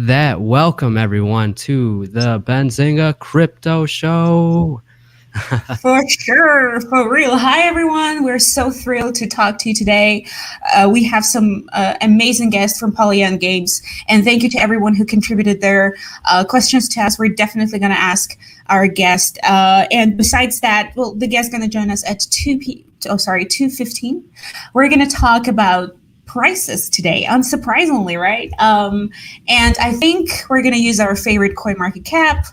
that, welcome everyone to the Benzinga Crypto Show. For sure, for real. Hi, everyone. We're so thrilled to talk to you today. We have some amazing guests from Polyient Games, and thank you to everyone who contributed their questions to us. We're definitely going to ask our guest. And besides that, well, the guest's going to join us at 2:15. We're going to talk about prices today, unsurprisingly, right? And I think we're going to use our favorite coin market cap.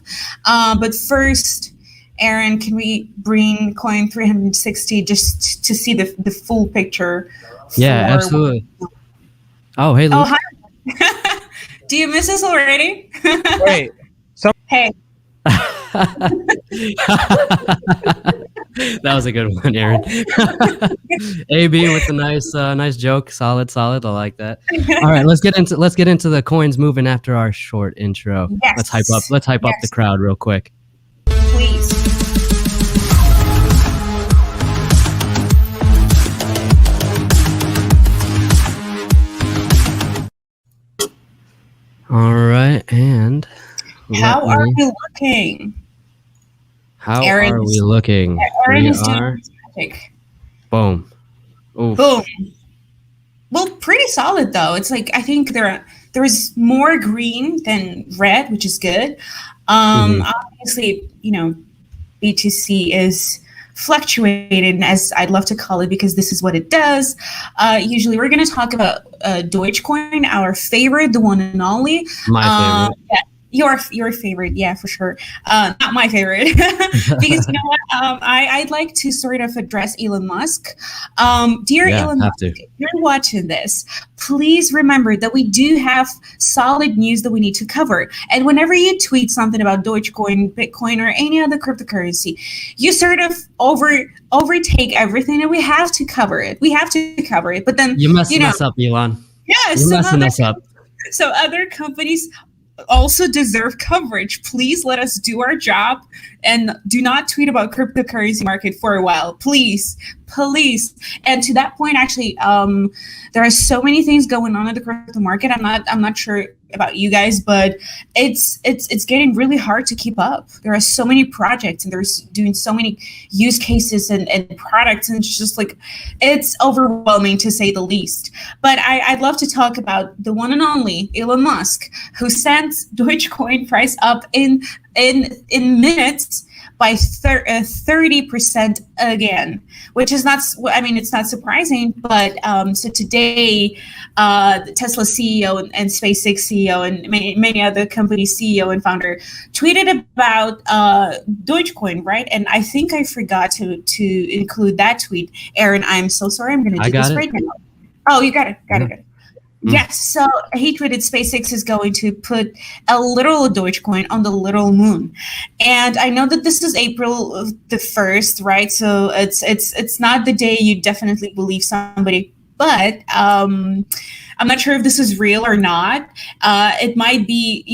But first, Aaron, can we bring coin 360 just to see the full picture? Yeah, absolutely. Oh, hey, Luke. Oh, hi. Do you miss us already? Wait. Hey. That was a good one, Aaron. AB with a nice joke. Solid. I like that. All right, let's get into the coins moving after our short intro. Yes. Let's hype up the crowd real quick. Please. All right, and how are we looking? How are we looking? Aaron is doing magic. Boom. Oof. Boom. Well, pretty solid though. It's like I think there's more green than red, which is good. Obviously, BTC is fluctuated, as I'd love to call it, because this is what it does. Usually, we're going to talk about Dogecoin, our favorite, the one and only. My favorite. Yeah. Your favorite, yeah, for sure. Not my favorite, because you know what? I'd like to sort of address Elon Musk. Dear Elon Musk, if you're watching this, please remember that we do have solid news that we need to cover. And whenever you tweet something about Dogecoin, Bitcoin, or any other cryptocurrency, you sort of overtake everything, and we have to cover it. But then you mess up, Elon. Yeah, you're messing us up. So other companies also deserve coverage. Please let us do our job and do not tweet about cryptocurrency market for a while, please. And to that point, actually, there are so many things going on in the crypto market. I'm not sure about you guys, but it's getting really hard to keep up. There are so many projects, and there's doing so many use cases and products, and it's just like it's overwhelming to say the least. But I'd love to talk about the one and only Elon Musk, who sent Dogecoin price up in minutes by 30% again, which is not, it's not surprising, but so today, the Tesla CEO and SpaceX CEO and many other companies CEO and founder tweeted about Dogecoin, right? And I think I forgot to include that tweet. Aaron, I'm so sorry. I'm going to do this right now. Oh, you got it. Got it. Yes, so he tweeted SpaceX is going to put a literal Dogecoin on the literal moon, and I know that this is April the 1st, right? So it's not the day you definitely believe somebody, but I'm not sure if this is real or not. It might be,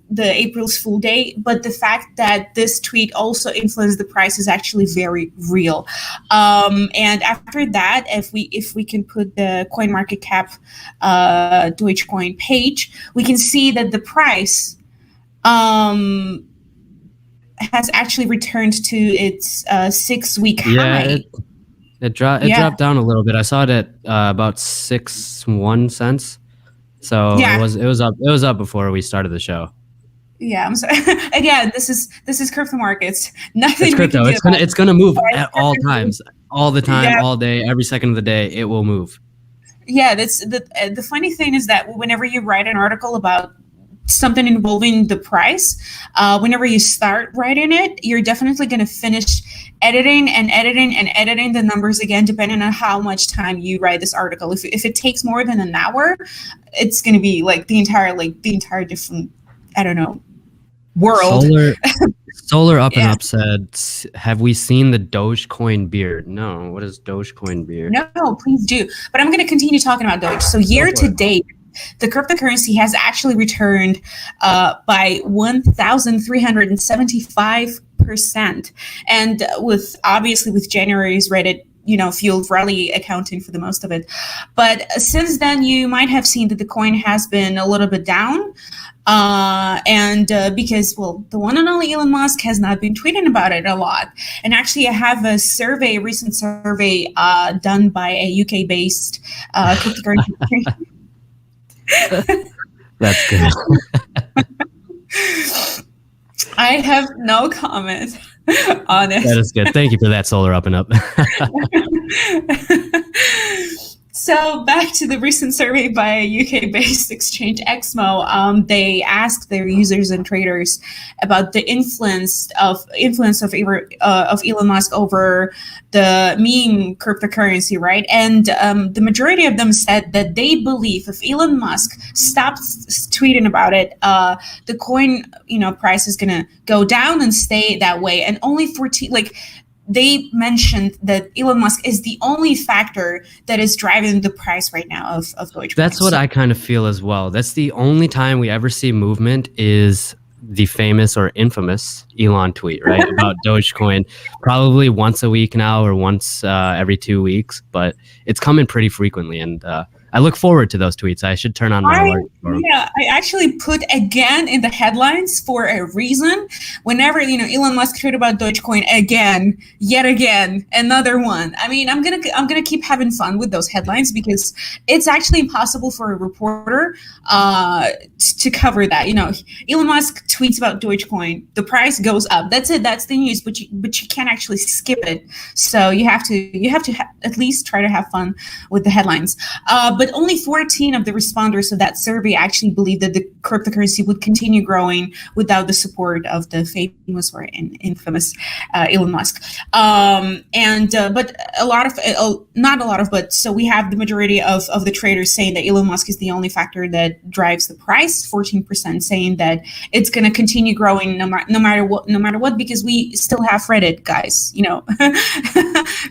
the April's Fool Day, but the fact that this tweet also influenced the price is actually very real. And after that, if we can put the CoinMarketCap Dogecoin page, we can see that the price has actually returned to its 6-week high. It dropped down a little bit. I saw it at about 61 cents. So it was up before we started the show. Yeah, I'm sorry. Again, this is crypto markets. Nothing. It's crypto. It's gonna move at all times, all the time, all day, every second of the day. It will move. Yeah, that's the funny thing is that whenever you write an article about something involving the price, whenever you start writing it, you're definitely going to finish editing the numbers again, depending on how much time you write this article. If it takes more than an hour, it's going to be like the entire different, I don't know, world. Solar Up and Up said, have we seen the Dogecoin beard? No. What is Dogecoin beard? No, please do. But I'm going to continue talking about Doge. So year to date, the cryptocurrency has actually returned by 1,375%. And with January's rate fueled rally accounting for the most of it. But since then, you might have seen that the coin has been a little bit down. Because, well, the one and only Elon Musk has not been tweeting about it a lot. And actually, I have a recent survey done by a UK-based cryptocurrency. That's good. I have no comment on it. That is good. Thank you for that, Solar Up and Up. So back to the recent survey by a UK-based exchange, Exmo. They asked their users and traders about the influence of Elon Musk over the meme cryptocurrency, right? And the majority of them said that they believe if Elon Musk stops tweeting about it, the coin price is gonna go down and stay that way. And only 14 they mentioned that Elon Musk is the only factor that is driving the price right now of Dogecoin. That's what I kind of feel as well. That's the only time we ever see movement is the famous or infamous Elon tweet, right? About Dogecoin, probably once a week now or once every 2 weeks, but it's coming pretty frequently. And I look forward to those tweets. I should turn on my alert for them. Yeah, I actually put again in the headlines for a reason. Whenever Elon Musk tweeted about Dogecoin again, yet again, another one. I mean, I'm gonna keep having fun with those headlines because it's actually impossible for a reporter to cover that. Elon Musk tweets about Dogecoin, the price goes up. That's it. That's the news. But you can't actually skip it. So you have to at least try to have fun with the headlines. But only 14 of the responders of that survey actually believed that the cryptocurrency would continue growing without the support of the famous or infamous Elon Musk. So we have the majority of the traders saying that Elon Musk is the only factor that drives the price. 14% saying that it's going to continue growing no matter what, because we still have Reddit, guys.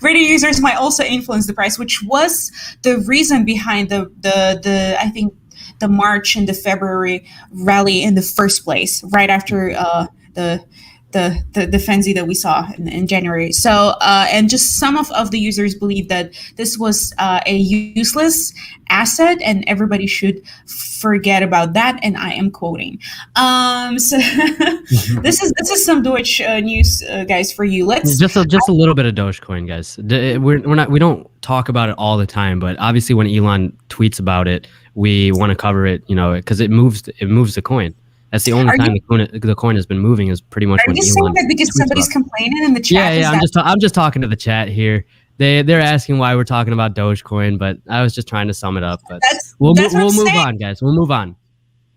Reddit users might also influence the price, which was the reason behind the I think the March and the February rally in the first place, right after the frenzy that we saw in January. So and just some of the users believe that this was a useless asset and everybody should forget about that. And I am quoting. So this is some Doge news, guys, for you. Let's just a little bit of Dogecoin, guys. We don't talk about it all the time, but obviously when Elon tweets about it, we want to cover it, because it moves the coin. That's the only time the coin has been moving is pretty much when Elon. Are you saying that because somebody's complaining in the chat? Yeah. I'm just talking to the chat here. They're asking why we're talking about Dogecoin, but I was just trying to sum it up. But we'll move on, guys. We'll move on.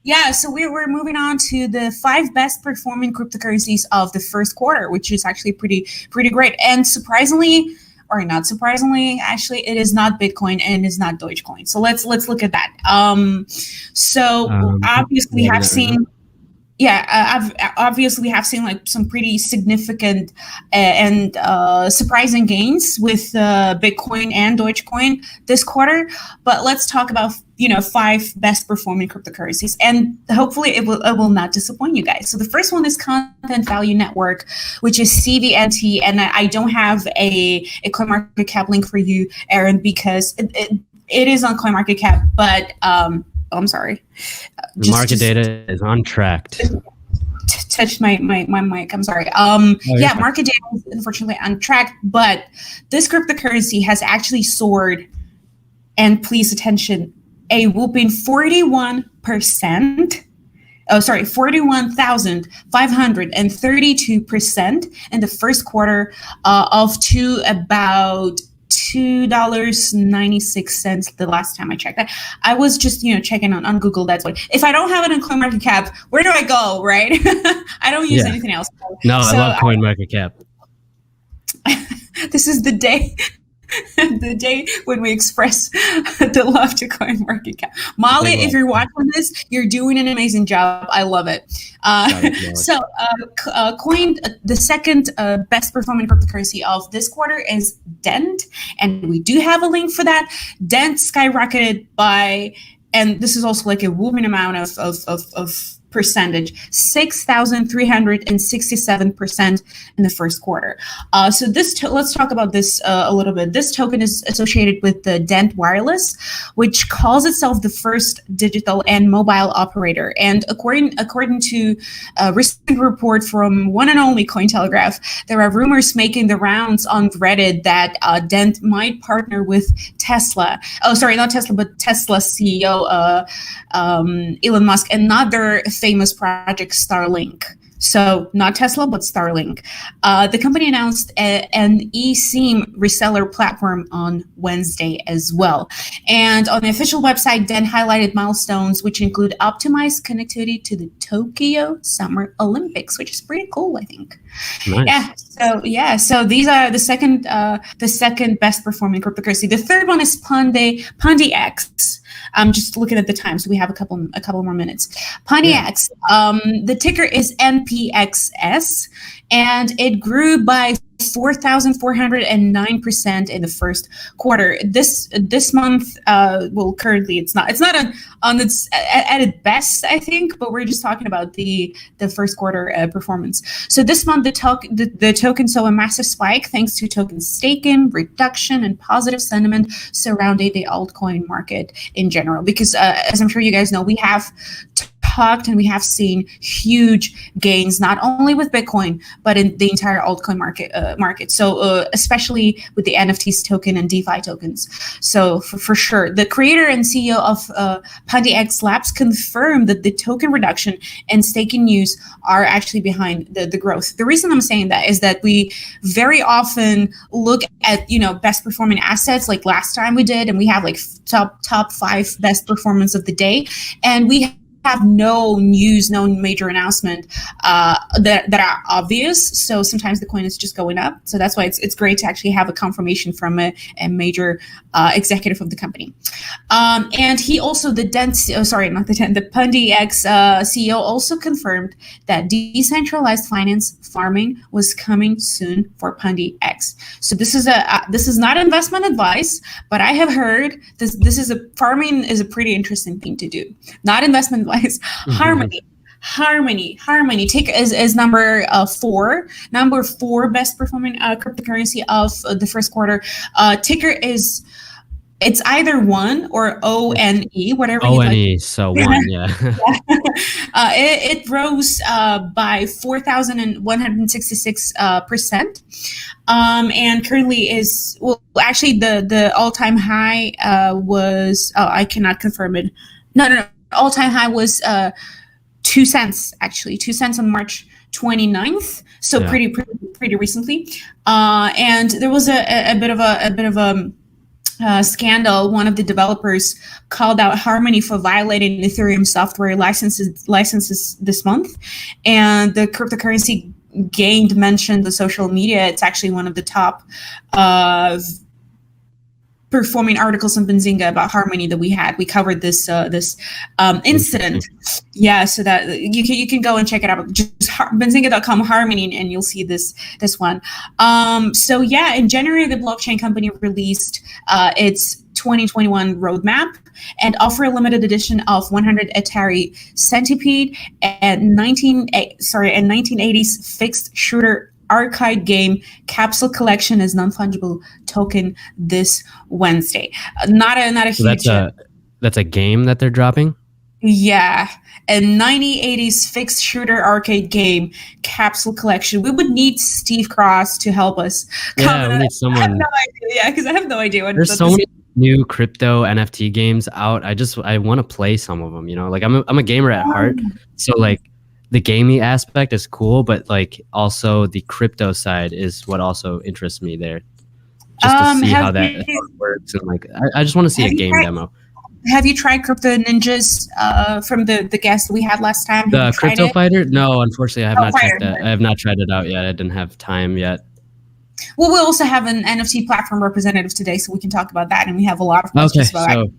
Yeah, so we're moving on to the 5 best performing cryptocurrencies of the first quarter, which is actually pretty great. And surprisingly, or not surprisingly, actually, it is not Bitcoin and it's not Dogecoin. So let's look at that. Obviously, we have seen. Obviously we have seen like some pretty significant and surprising gains with Bitcoin and Dogecoin this quarter. But let's talk about 5 best performing cryptocurrencies, and hopefully it will not disappoint you guys. So the first one is Content Value Network, which is CVNT, and I don't have a CoinMarketCap link for you, Aaron, because it is on CoinMarketCap, but I'm sorry. The market data is untracked. Touched my mic. I'm sorry. Market data is unfortunately untracked, but this cryptocurrency has actually soared, and please attention, a whooping 41,532% in the first quarter to about $2.96 the last time I checked that. I was just, checking on Google. That's what, if I don't have it on CoinMarketCap, where do I go, right? I don't use anything else. No, I love CoinMarketCap. This is the day when we express the love to CoinMarketCap. Molly, if you're watching this, you're doing an amazing job. I love it. The second best performing cryptocurrency of this quarter is Dent, and we do have a link for that. Dent skyrocketed by, and this is also like a whooping amount of percentage, 6,367% in the first quarter. So let's talk about this a little bit. This token is associated with the Dent Wireless, which calls itself the first digital and mobile operator. And according to a recent report from one and only Cointelegraph, there are rumors making the rounds on Reddit that Dent might partner with Tesla. Oh, sorry, not Tesla, but Tesla CEO Elon Musk, and not their famous project Starlink. So not Tesla, but Starlink. The company announced an eSIM reseller platform on Wednesday as well. And on the official website, Dent highlighted milestones, which include optimized connectivity to the Tokyo Summer Olympics, which is pretty cool, I think. Nice. So these are the second best performing cryptocurrency. The third one is Pondyx. I'm just looking at the time, so we have a couple more minutes. Pondyx, the ticker is NPXS, and it grew by 4,409% in the first quarter. This month, currently it's not on its at its best, I think, but we're just talking about the first quarter performance. So this month, the token saw a massive spike thanks to token staking, reduction, and positive sentiment surrounding the altcoin market in general. Because as I'm sure you guys know, we have talked and we have seen huge gains, not only with Bitcoin, but in the entire altcoin market. So especially with the NFTs token and DeFi tokens. So for sure, the creator and CEO of Pondyx Labs confirmed that the token reduction and staking news are actually behind the growth. The reason I'm saying that is that we very often look at, best performing assets like last time we did, and we have like top 5 best performance of the day, and we have no news, no major announcement that are obvious. So sometimes the coin is just going up. So that's why it's great to actually have a confirmation from a major executive of the company. And he also, the Pondyx CEO also confirmed that decentralized finance farming was coming soon for Pondyx. So this is not investment advice, but I have heard farming is a pretty interesting thing to do. Not investment advice. Mm-hmm. Harmony ticker is number 4 best performing cryptocurrency of the first quarter. Ticker is, it's either 1 or ONE, whatever you like. ONE, so 1, yeah. It rose by 4,166%, and currently is, actually the all-time high was, I cannot confirm it. No. All-time high was 2 cents, actually 2 cents on March 29th. So yeah. pretty recently. And there was a bit of a scandal. One of the developers called out Harmony for violating Ethereum software licenses this month, and the cryptocurrency gained mention on social media. It's actually one of the top performing articles on Benzinga about Harmony that we had. We covered this incident. Yeah, so that you can go and check it out. Just benzinga.com Harmony, and you'll see this one. So yeah, in January, the blockchain company released its 2021 roadmap and offer a limited edition of 100 Atari Centipede and 1980s fixed shooter arcade game capsule collection as non-fungible token this Wednesday. Not a huge. That's a game that they're dropping. Yeah, a 1980s fixed shooter arcade game capsule collection. We would need Steve Cross to help us. Yeah, we need someone. I have no idea. Yeah, because I have no idea. There's so many new crypto NFT games out. I want to play some of them. Like I'm a gamer at heart, so like. The gaming aspect is cool, but like also the crypto side is what also interests me there. Just to see how that works, and like I just want to see a game demo. Have you tried Crypto Ninjas from the guest we had last time? The Crypto Fighter? No, unfortunately, I have not checked that. I have not tried it out yet. I didn't have time yet. Well, we'll also have an NFT platform representative today, so we can talk about that, and we have a lot of questions about that.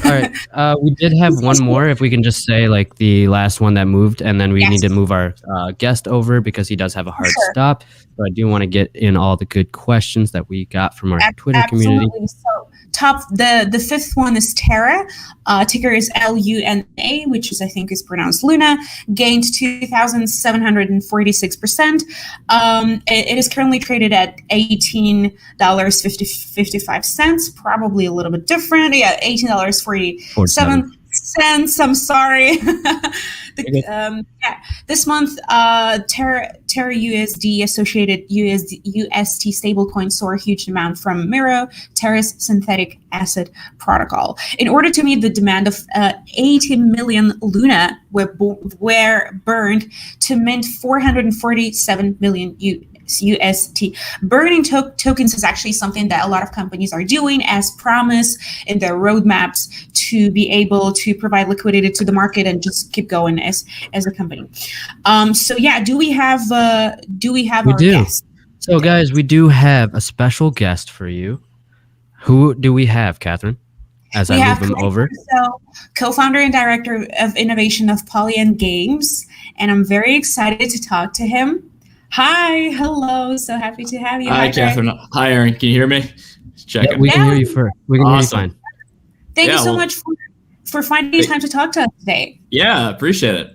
All right. We did have one more, if we can just say like the last one that moved, and then we need to move our guest over because he does have a hard stop. So I do want to get in all the good questions that we got from our Twitter community. So The fifth one is Terra. Ticker is LUNA, which is, I think, is pronounced Luna. Gained 2,746%. It is currently traded at $18.55. Probably a little bit different. Yeah, $18.47. I'm sorry. This month, Terra USD associated UST stablecoin saw a huge demand from Miro, Terra's synthetic asset protocol. In order to meet the demand of 80 million Luna were burned to mint 447 million UST. Burning tokens is actually something that a lot of companies are doing as promised in their roadmaps to be able to provide liquidity to the market and just keep going as a company. So yeah, do we have our guest? So guys, we do have a special guest for you. Who do we have, Catherine? As I move them over. So, co-founder and director of innovation of Polyient Games, and I'm very excited to talk to him. Hi, hello. So happy to have you. Hi, Catherine. Hi, Aaron. Can you hear me? Check it. We can hear you first. We can hear you fine. Thank you so much for finding time to talk to us today. Yeah, appreciate it.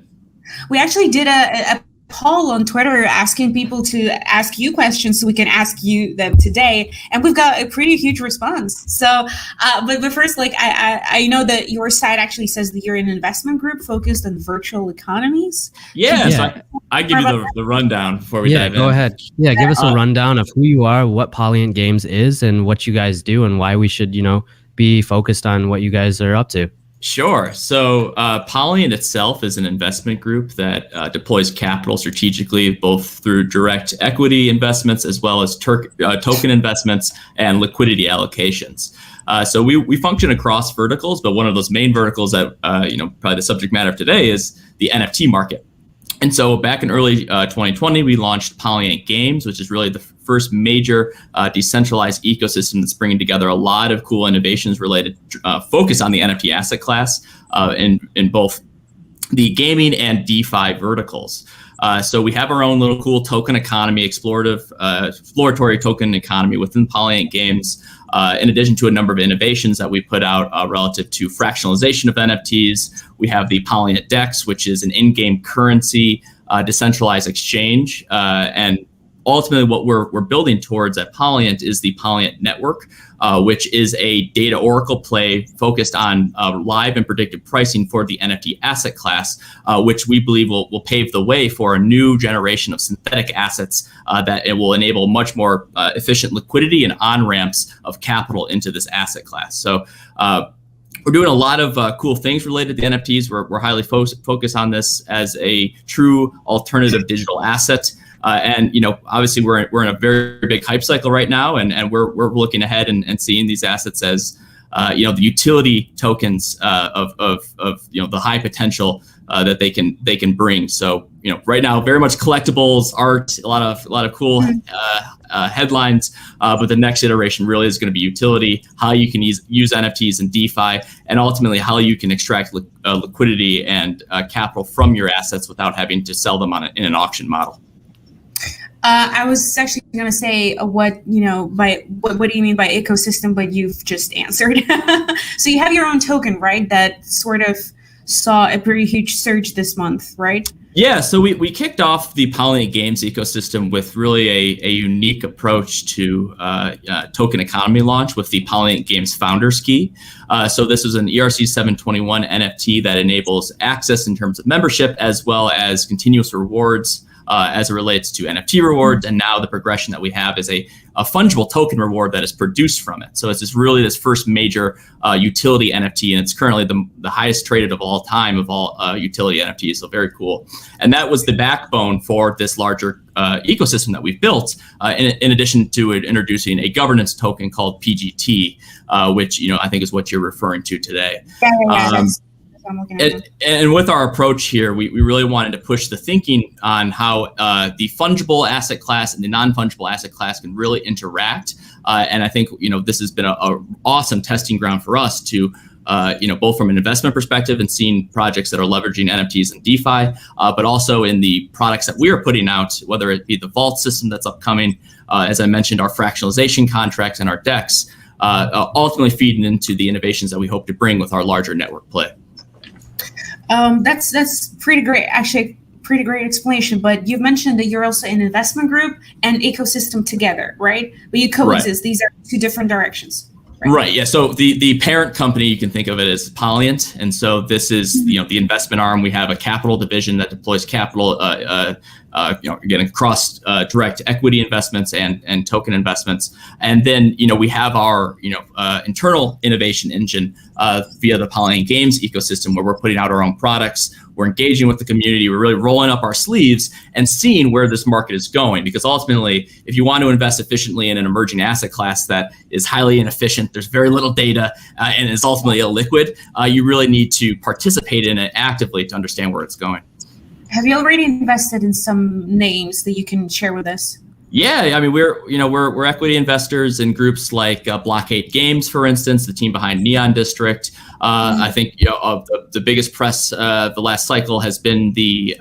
We actually did a poll on Twitter asking people to ask you questions so we can ask you them today, and we've got a pretty huge response. So, but first, like I know that your site actually says that you're an investment group focused on virtual economies. Yeah, so I give you the rundown before we dive in. Go ahead. Yeah, give us a rundown of who you are, what Polyient Games is, and what you guys do, and why we should, be focused on what you guys are up to. Sure. So Polyient itself is an investment group that deploys capital strategically, both through direct equity investments as well as token investments and liquidity allocations. So we function across verticals, but one of those main verticals that probably the subject matter of today is the NFT market. And so back in early 2020, we launched Polyient Games, which is really the first major decentralized ecosystem that's bringing together a lot of cool innovations related focus on the NFT asset class in both the gaming and DeFi verticals. So we have our own little cool token economy, exploratory token economy within Polyient Games, in addition to a number of innovations that we put out relative to fractionalization of NFTs. We have the Polyient DEX, which is an in-game currency decentralized exchange. And ultimately what we're building towards at Polyient is the Polyient Network, which is a data oracle play focused on live and predictive pricing for the NFT asset class, which we believe will pave the way for a new generation of synthetic assets that it will enable much more efficient liquidity and on-ramps of capital into this asset class. So we're doing a lot of cool things related to NFTs. We're highly focused on this as a true alternative digital asset. And obviously we're in a very big hype cycle right now, and we're looking ahead and seeing these assets as the utility tokens of the high potential that they can bring. So right now very much collectibles, art, a lot of cool headlines, but the next iteration really is going to be utility, how you can use NFTs and DeFi, and ultimately how you can extract liquidity and capital from your assets without having to sell them in an auction model. I was actually going to say what do you mean by ecosystem, but you've just answered. So you have your own token, right? That sort of saw a pretty huge surge this month, right? Yeah, so we kicked off the Polyient Games ecosystem with really a unique approach to token economy launch with the Polyient Games Founders Key. So this is an ERC 721 NFT that enables access in terms of membership as well as continuous rewards as it relates to NFT rewards. And now the progression that we have is a fungible token reward that is produced from it. So it's this first major utility NFT, and it's currently the highest traded of all time of all utility NFTs. So very cool. And that was the backbone for this larger ecosystem that we've built, in addition to introducing a governance token called PGT, which I think is what you're referring to today. And with our approach here, we really wanted to push the thinking on how the fungible asset class and the non-fungible asset class can really interact. And I think, this has been an awesome testing ground for us to, both from an investment perspective and seeing projects that are leveraging NFTs and DeFi, but also in the products that we are putting out, whether it be the Vault system that's upcoming, as I mentioned, our fractionalization contracts and our DEX. ultimately feeding into the innovations that we hope to bring with our larger network play. That's pretty great, actually. Pretty great explanation, but you've mentioned that you're also an investment group and ecosystem together, right? But you coexist. Right. These are two different directions. Right. Yeah. So the parent company, you can think of it as Polyient, and so this is the investment arm. We have a capital division that deploys capital, again across direct equity investments and token investments, and then we have our internal innovation engine via the Polyient Games ecosystem, where we're putting out our own products. We're engaging with the community. We're really rolling up our sleeves and seeing where this market is going. Because ultimately, if you want to invest efficiently in an emerging asset class that is highly inefficient, there's very little data, and is ultimately illiquid, you really need to participate in it actively to understand where it's going. Have you already invested in some names that you can share with us? Yeah, I mean we're equity investors in groups like Blockade Games, for instance, the team behind Neon District. I think the biggest press the last cycle has been the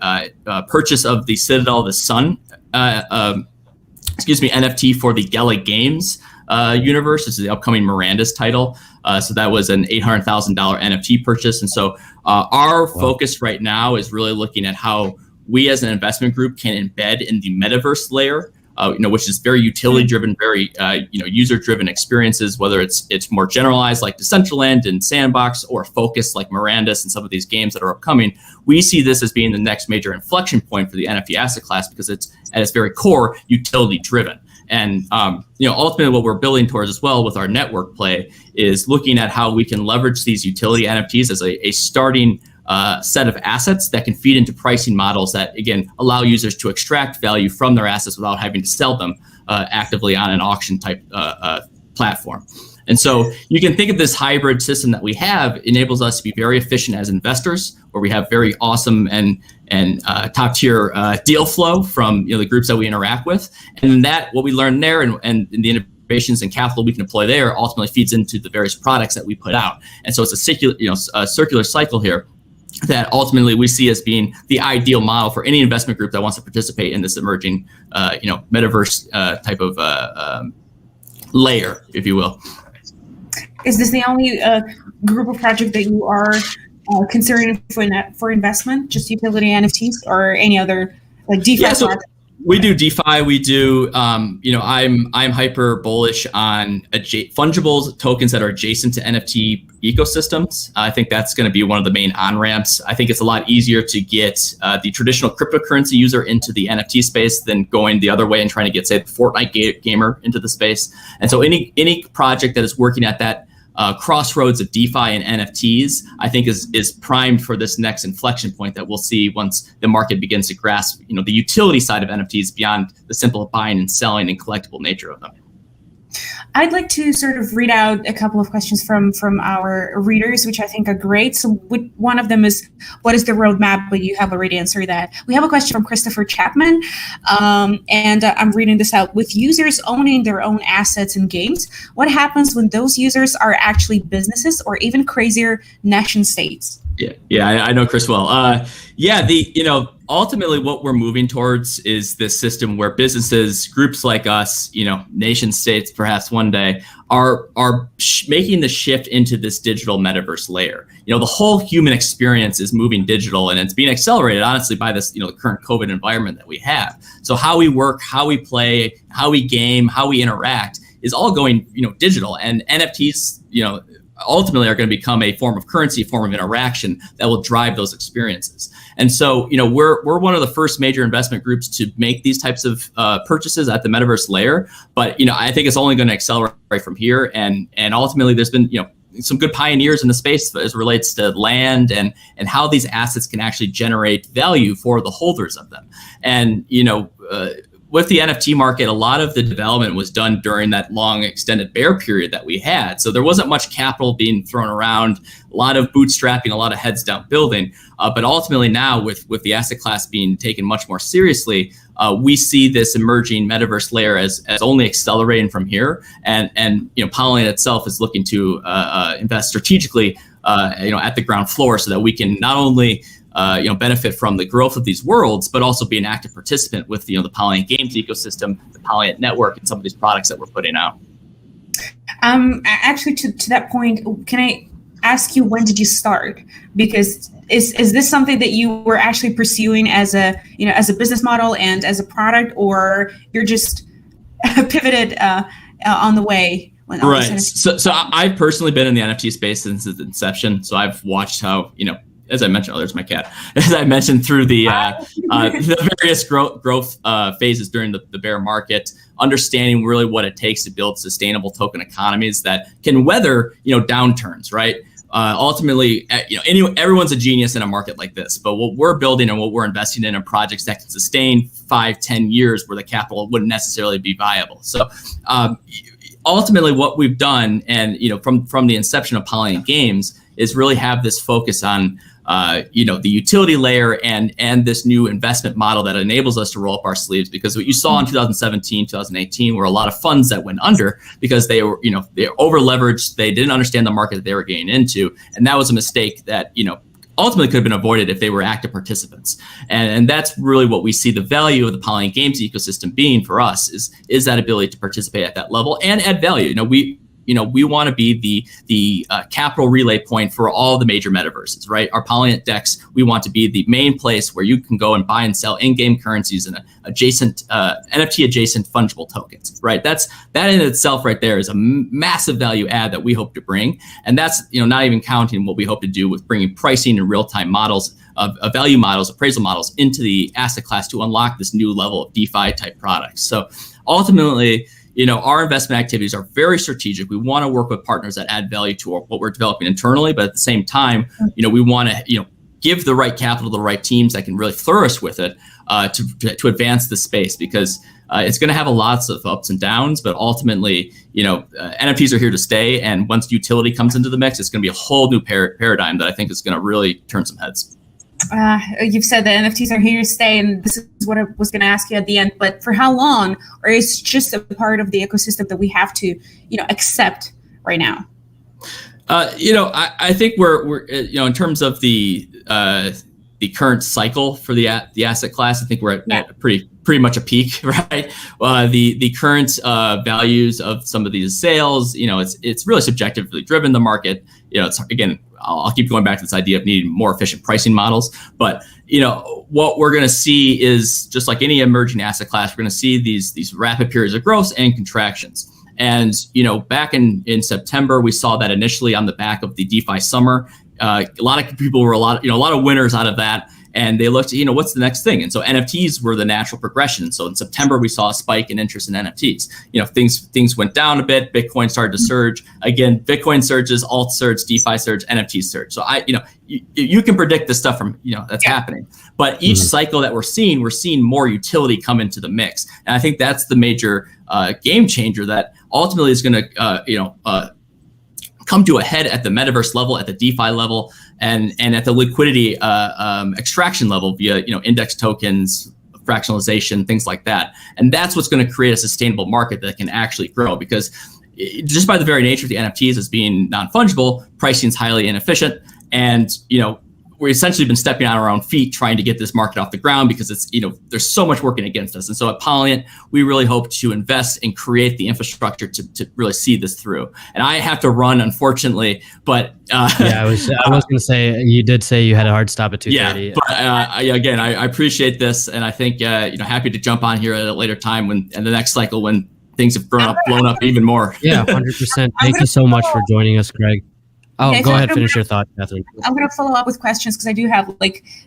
purchase of the Citadel the Sun, NFT for the Gala Games universe. This is the upcoming Miranda's title. So that was an $800,000 NFT purchase, and so our focus right now is really looking at how we as an investment group can embed in the metaverse layer. Which is very utility-driven, very user-driven experiences. Whether it's more generalized like Decentraland and Sandbox, or focused like Miranda's and some of these games that are upcoming, we see this as being the next major inflection point for the NFT asset class, because it's at its very core utility-driven. And ultimately, what we're building towards as well with our network play is looking at how we can leverage these utility NFTs as a starting set of assets that can feed into pricing models that, again, allow users to extract value from their assets without having to sell them actively on an auction type platform. And so you can think of this hybrid system that we have enables us to be very efficient as investors, where we have very awesome and top tier deal flow from the groups that we interact with, and that what we learn there and the innovations and capital we can deploy there ultimately feeds into the various products that we put out. And so it's a circular cycle here that ultimately we see as being the ideal model for any investment group that wants to participate in this emerging, metaverse type of layer, if you will. Is this the only group of project that you are considering for investment, just utility NFTs, or any other like DeFi? Yeah, so we do DeFi. We do, I'm hyper bullish on fungible tokens that are adjacent to NFT ecosystems. I think that's going to be one of the main on-ramps. I think it's a lot easier to get the traditional cryptocurrency user into the NFT space than going the other way and trying to get, say, the Fortnite gamer into the space. And so any project that is working at that crossroads of DeFi and NFTs, I think is primed for this next inflection point that we'll see once the market begins to grasp, the utility side of NFTs beyond the simple buying and selling and collectible nature of them. I'd like to sort of read out a couple of questions from our readers, which I think are great. So one of them is, what is the roadmap? But you have already answered that. We have a question from Christopher Chapman, and I'm reading this out. With users owning their own assets in games, what happens when those users are actually businesses or even crazier nation states? Yeah, I know Chris well. Ultimately what we're moving towards is this system where businesses, groups like us, nation states, perhaps one day, are making the shift into this digital metaverse layer. The whole human experience is moving digital, and it's being accelerated, honestly, by this, the current COVID environment that we have. So how we work, how we play, how we game, how we interact is all going, digital, and NFTs, ultimately are going to become a form of currency, a form of interaction that will drive those experiences. And so, we're one of the first major investment groups to make these types of purchases at the metaverse layer. But, I think it's only going to accelerate from here. And ultimately, there's been, some good pioneers in the space as it relates to land and how these assets can actually generate value for the holders of them. And, with the NFT market, a lot of the development was done during that long extended bear period that we had. So there wasn't much capital being thrown around, a lot of bootstrapping, a lot of heads down building. But ultimately now with the asset class being taken much more seriously, we see this emerging metaverse layer as only accelerating from here. And Polyient itself is looking to invest strategically, at the ground floor so that we can not only benefit from the growth of these worlds, but also be an active participant with the Polyient Games ecosystem, the Polyient network, and some of these products that we're putting out. Actually, to that point, can I ask you, when did you start? Because is this something that you were actually pursuing as a business model and as a product, or you're just pivoted on the way? Right. So I've personally been in the NFT space since its inception. So I've watched how, as I mentioned, there's my cat. As I mentioned, through the various growth phases during the bear market, understanding really what it takes to build sustainable token economies that can weather, downturns, right? Ultimately, everyone's a genius in a market like this, but what we're building and what we're investing in are projects that can sustain 5-10 years where the capital wouldn't necessarily be viable. So ultimately what we've done, and from the inception of Polyient Games, is really have this focus on the utility layer and this new investment model that enables us to roll up our sleeves. Because what you saw in 2017, 2018 were a lot of funds that went under because they were they over leveraged, they didn't understand the market that they were getting into, and that was a mistake that ultimately could have been avoided if they were active participants. And that's really what we see the value of the Polyient Games ecosystem being for us, is that ability to participate at that level and add value. We want to be the capital relay point for all the major metaverses, right? Our Polyient DEX, we want to be the main place where you can go and buy and sell in-game currencies and adjacent NFT adjacent fungible tokens, right? That in itself right there is a massive value add that we hope to bring, and that's not even counting what we hope to do with bringing pricing and real-time models of value models, appraisal models into the asset class to unlock this new level of DeFi type products. So ultimately, our investment activities are very strategic. We want to work with partners that add value to what we're developing internally, but at the same time, we want to, give the right capital to the right teams that can really flourish with it to advance the space, because it's going to have lots of ups and downs, but ultimately, NFTs are here to stay. And once utility comes into the mix, it's going to be a whole new paradigm that I think is going to really turn some heads. You've said that NFTs are here to stay, and this is what I was going to ask you at the end. But for how long, or is it just a part of the ecosystem that we have to, accept right now? I think we're in terms of the current cycle for the asset class, I think we're at pretty much a peak, right? The current values of some of these sales, it's really subjectively driven. The market, it's again. I'll keep going back to this idea of needing more efficient pricing models. But what we're going to see is, just like any emerging asset class, we're going to see these rapid periods of growth and contractions. And back in September, we saw that initially on the back of the DeFi summer. A lot of people were a lot of winners out of that. And they looked at, what's the next thing? And so NFTs were the natural progression. So in September, we saw a spike in interest in NFTs. Things went down a bit. Bitcoin started to surge. Again, Bitcoin surges, alt surge, DeFi surge, NFTs surge. So you can predict this stuff from, that's happening. But each cycle that we're seeing more utility come into the mix. And I think that's the major game changer that ultimately is going to, come to a head at the metaverse level, at the DeFi level, and at the liquidity extraction level via index tokens, fractionalization, things like that. And that's what's going to create a sustainable market that can actually grow, because just by the very nature of the NFTs as being non-fungible, pricing is highly inefficient, and we've essentially been stepping on our own feet trying to get this market off the ground, because it's there's so much working against us. And so at Polyient, we really hope to invest and create the infrastructure to really see this through. And I have to run, unfortunately, but I was going to say, you did say you had a hard stop at 2:30. Yeah, but I appreciate this, and I think happy to jump on here at a later time in the next cycle when things have blown up even more. Yeah, 100%. Thank you so much for joining us, Craig. Oh, go ahead, finish your thought, Catherine. I'm going to follow up with questions, because I do have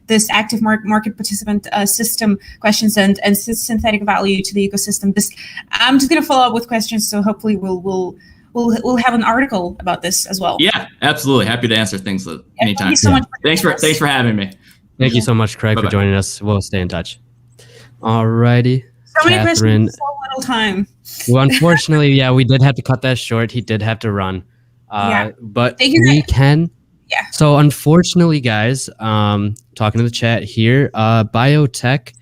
this active market participant system questions and synthetic value to the ecosystem. I'm just going to follow up with questions, so hopefully we'll have an article about this as well. Yeah, absolutely. Happy to answer things anytime. Thank you so much. Thanks for having me. Thank you so much, Craig, for joining us. We'll stay in touch. Alrighty. So many Catherine, questions, so little time. Well, unfortunately, we did have to cut that short. He did have to run. But we can. Yeah. So unfortunately, guys, talking to the chat here, biotech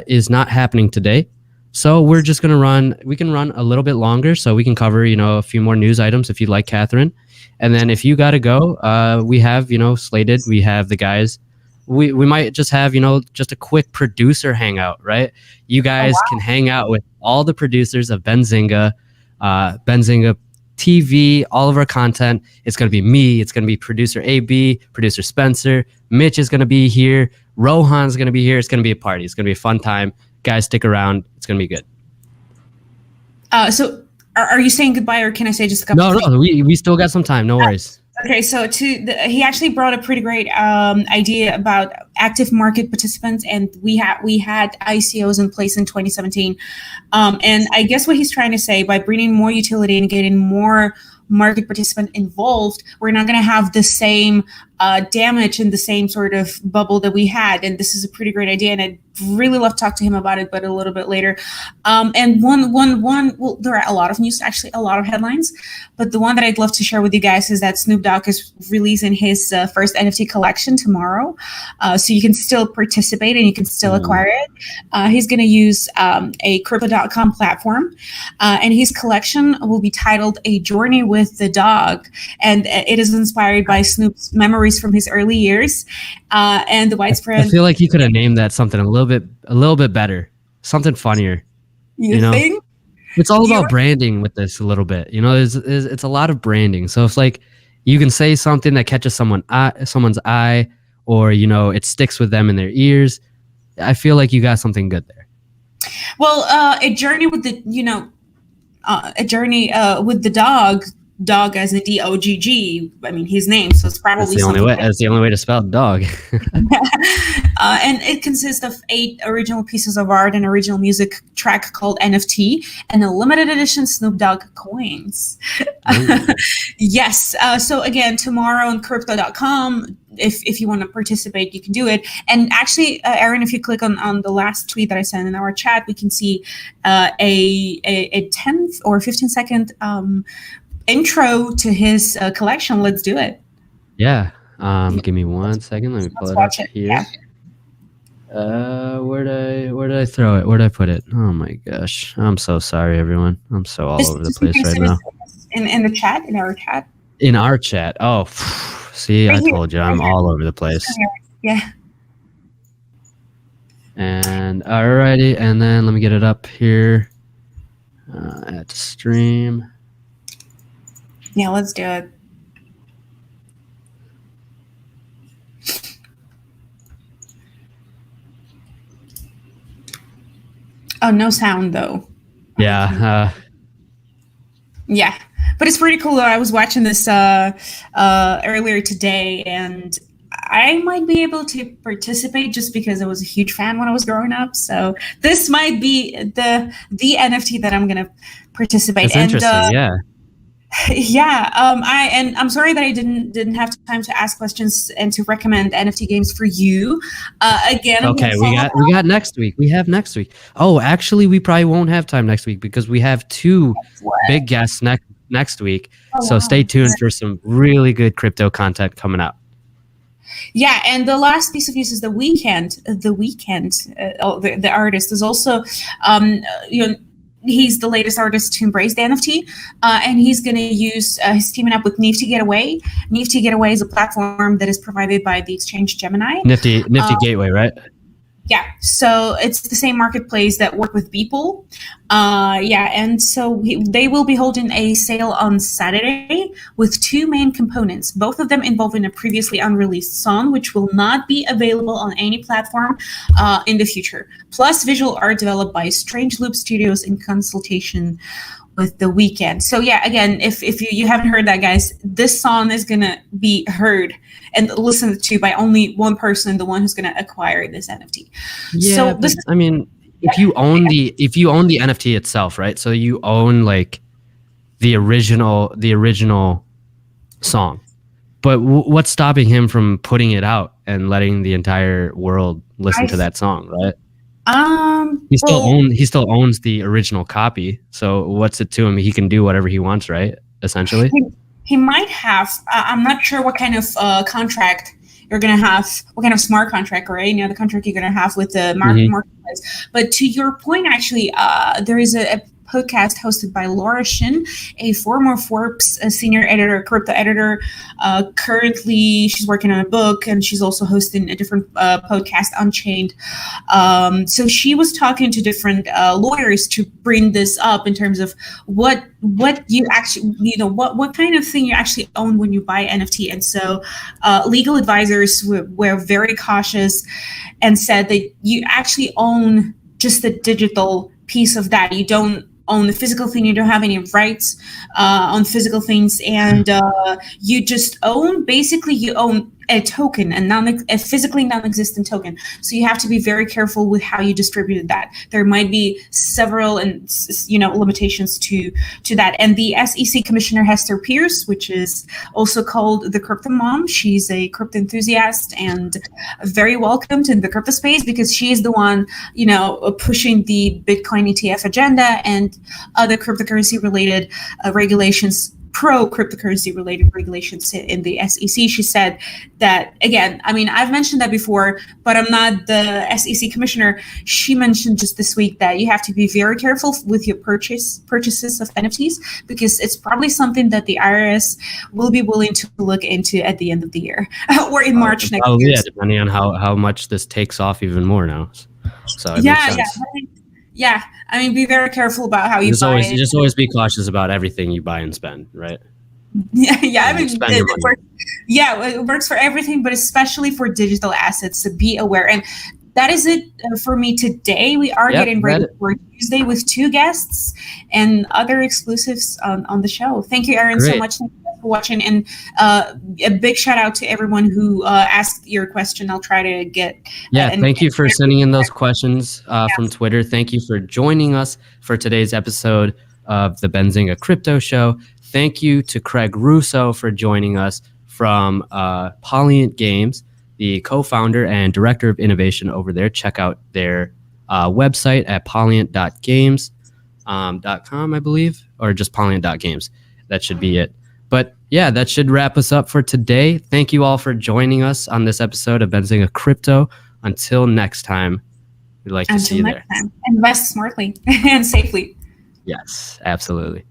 is not happening today. So we're just going to we can run a little bit longer, so we can cover, a few more news items if you'd like, Catherine. And then if you got to go, we have, slated, we have the guys. We might just have, just a quick producer hangout, right? You guys can hang out with all the producers of Benzinga TV, all of our content. It's going to be me. It's going to be producer AB, producer Spencer. Mitch is going to be here. Rohan's going to be here. It's going to be a party. It's going to be a fun time. Guys, stick around. It's going to be good. So are you saying goodbye, or can I say just a couple? No, we still got some time. No worries. Okay, so he actually brought a pretty great idea about active market participants, and we had ICOs in place in 2017, and I guess what he's trying to say, by bringing more utility and getting more market participant involved, we're not going to have the same damage and the same sort of bubble that we had. And this is a pretty great idea, and I'd really love to talk to him about it, but a little bit later. And well, there are a lot of news, actually a lot of headlines, but the one that I'd love to share with you guys is that Snoop Dogg is releasing his first NFT collection tomorrow. So you can still participate and you can still acquire it. He's going to use a crypto.com platform, and his collection will be titled A Journey with the Dog. And it is inspired by Snoop's memories from his early years and the widespread. I feel like you could have named that something a little bit better, something funnier. You know? Think? It's all about branding with this a little bit. It's a lot of branding. So it's like you can say something that catches someone's eye, or it sticks with them in their ears. I feel like you got something good there. Well, a journey with the with the dog as a DOGG. I mean, his name, so it's probably that's the only way. That's the only way to spell dog. And it consists of 8 original pieces of art, an original music track called NFT, and a limited edition Snoop Dogg coins. Yes. So again, tomorrow on crypto.com, if you want to participate, you can do it. And actually, Aaron, if you click on the last tweet that I sent in our chat, we can see a 10 or 15-second intro to his collection. Let's do it. Yeah. Give me 1 second. Let me pull it up here. Yeah. Where did I throw it? Where did I put it? Oh my gosh. I'm so sorry, everyone. I'm so all over the place right now. In the chat, in our chat. In our chat. Oh, see, I told you, I'm all over the place. Yeah. And alrighty, and then let me get it up here. Add to stream. Yeah, let's do it. Oh, no sound though. Yeah. Yeah, but it's pretty cool though. I was watching this earlier today, and I might be able to participate just because I was a huge fan when I was growing up. So this might be the NFT that I'm gonna participate. That's interesting. Yeah. Yeah, I'm sorry that I didn't have time to ask questions and to recommend NFT games for you. Again, okay, we got next week. We have next week. Oh, actually, we probably won't have time next week because we have 2 big guests next week. So stay tuned for some really good crypto content coming up. Yeah, and the last piece of news is The Weeknd. The artist is also, he's the latest artist to embrace the NFT, and he's going to use he's teaming up with Nifty Getaway. Nifty Getaway is a platform that is provided by the exchange Gemini. Nifty Gateway, right? Yeah, so it's the same marketplace that work with Beeple. And so they will be holding a sale on Saturday with 2 main components, both of them involving a previously unreleased song, which will not be available on any platform in the future, plus visual art developed by Strange Loop Studios in consultation with The Weeknd. So yeah, again, if you haven't heard that, guys, this song is gonna be heard and listened to by only one person, the one who's gonna acquire this NFT. Yeah, so this, I mean, if you own the NFT itself, right? So you own like the original song, but what's stopping him from putting it out and letting the entire world listen to that song, right? He still owns the original copy. So what's it to him? He can do whatever he wants, right? Essentially, he might have. I'm not sure what kind of contract you're gonna have, what kind of smart contract or any other contract you're gonna have with the marketplace. But to your point, actually, there is a podcast hosted by Laura Shin, a former Forbes senior editor, crypto editor. Currently, she's working on a book, and she's also hosting a different podcast, Unchained. So she was talking to different lawyers to bring this up in terms of what you actually, what kind of thing you actually own when you buy NFT. And so legal advisors were very cautious and said that you actually own just the digital piece of that. You don't own the physical thing. You don't have any rights on physical things, and you just own, basically you own a token, a physically non-existent token. So you have to be very careful with how you distributed that. There might be several limitations to that. And the SEC Commissioner Hester Pierce, which is also called the Crypto Mom, she's a crypto enthusiast and very welcomed in the crypto space because she is the one, pushing the Bitcoin ETF agenda and other cryptocurrency related regulations, pro-cryptocurrency related regulations in the SEC. She said that, again, I mean, I've mentioned that before, but I'm not the SEC commissioner. She mentioned just this week that you have to be very careful with your purchases of NFTs because it's probably something that the IRS will be willing to look into at the end of the year or in March next year. Yeah, depending on how much this takes off even more now. So it makes sense. Yeah, I mean, be very careful about how you buy it. Just always be cautious about everything you buy and spend, right? Yeah. I mean, it works for everything, but especially for digital assets. So be aware. And that is it for me today. We are getting ready for Tuesday with 2 guests and other exclusives on the show. Thank you, Aaron, so much for watching, and a big shout out to everyone who asked your question. I'll try to get thank you for sending in those questions from Twitter. Thank you for joining us for today's episode of the Benzinga Crypto Show. Thank you to Craig Russo for joining us from Polyient Games, the co-founder and director of innovation over there. Check out their website at polyient.games.com, I believe, or just polyient.games. That should be it. But yeah, that should wrap us up for today. Thank you all for joining us on this episode of Benzinga Crypto. Until next time, we'd like to see you there. Invest smartly and safely. Yes, absolutely.